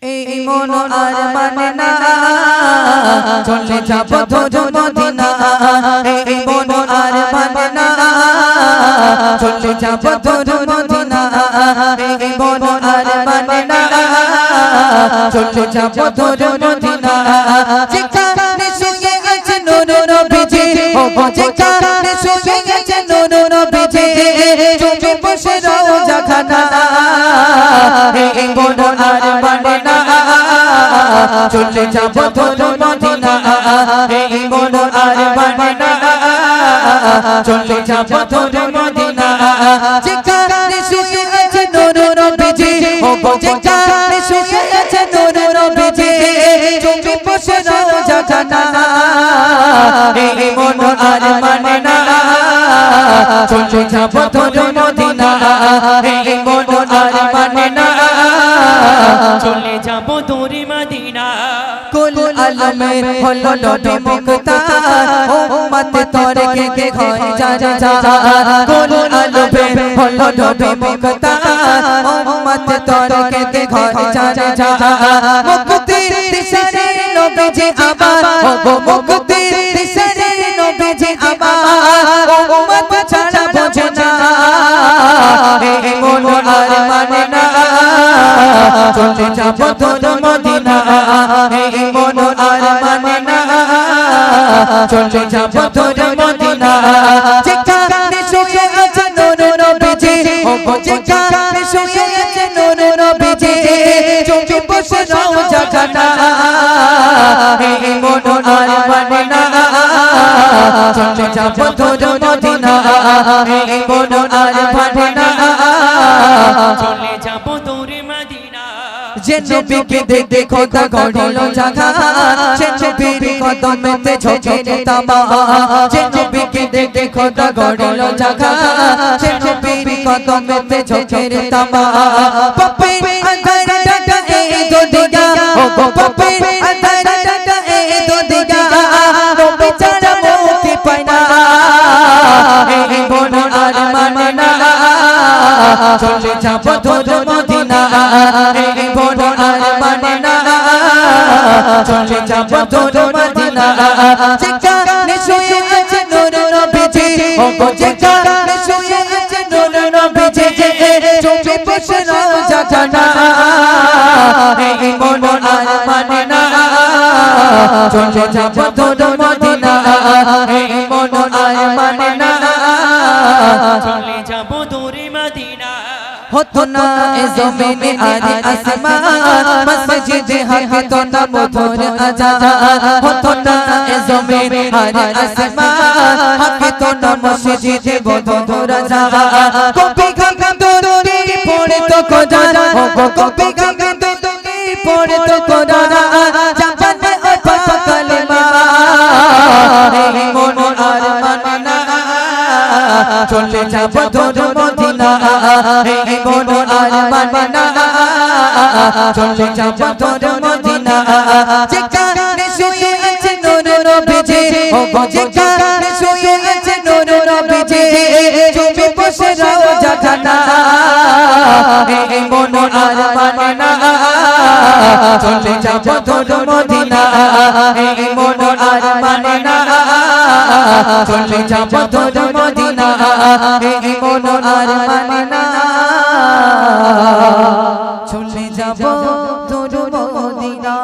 এই মন আর মানে না চলে যাব ধরে মদিনা এই মন আর মানে না চলে যাব ধরে মদিনা এই মন আর মানে না চলে যাব ধরে মদিনা যেখানে শুয়ে আছে নূর নবীজি ও যেখানে শুয়ে আছে নূর নবীজি চুপে বসে রওজা খানা এই মন আর মানে না চলে যাব ধরে মদিনা এই মন আর মানে না চলে যাব ধরে মদিনা যেখানে শুয়ে আছে নূর নবীজি ও যেখানে শুয়ে আছে নূর নবীজি চুপে বসে রওজা খানা এই মন আর মানে না চলে যাব ধরে মদিনা এই মন আর মানে না চলে যাব দূরে মদিনা কুল আলমে হলো নবী মুক্তার উম্মত তোর কে ঘর যা যা কুল আলমে হলো নবী মুক্তার উম্মত তোর কে ঘর যা যা মুক্তির দিশারে নবীজি আবার ও মুক্তির দিশারে নবীজি আবার উম্মত ছাড়া বোঝে না এই মন আর মানে না চলে যাব ধরে মদিনা এই মন আর মানে না চলে যাব ধরে মদিনা যেখানে শুয়ে আছে নূর নবীজি ও যেখানে শুয়ে আছে নূর নবীজি চুপে বসে রওজা খানা এই মন আর মানে না চলে যাব ধরে মদিনা এই মন আর মানে না চলে যাব দূরে মদিনা যে নবীকে দেখে খোদা গড়িল জাগা যে নবীর কদমেতে ঝোঁকে তামা যে নবীকে দেখে খোদা গড়িল জাগা যে নবীর কদমেতে ঝোঁকে তামা পপে আধার ডাটা এই দুদিগা ও পপে আধার ডাটা এই দুদিগা নবী ছাড়া মুক্তি পায় না এই মন আর মানে না চলে যাব ধরে মদিনা এই মন আর মানে না চলে যাব ধরে মদিনা যেখানে শুয়ে আছে নূর নবীজি ও যেখানে শুয়ে আছে নূর নবীজি চুপে বসে রওজা খানা এই মন আর মানে না চলে যাব ধরে মদিনা এই মন আর মানে না চলে যাব দূরে মদিনা হতো না এ জমিনে আর আসমান মসজিদ হক তো না মধুর আজান হতো না এ জমিনে আর আসমান হক তো না মসজিদ মধুর আজান কবি গান দোরে পড়ে তো খোদা ও কবি গান দোরে পড়ে তো খোদা জাপানে ও কালেমা এই মন আর মানে না চলে যাব ধরে মদিনা এই মন আর মানে না চলে যাব ধরে মদিনা যেখানে শুয়ে আছে নূর নবীজি ও যেখানে শুয়ে আছে নূর নবীজি চুপে বসে রওজা খানা এই মন আর মানে না চলে যাব ধরে মদিনা এই মন আর মানে না চলে যাব ধরে মদিনা এই মন আর মানে না চলে যাব ধরে মদিনা।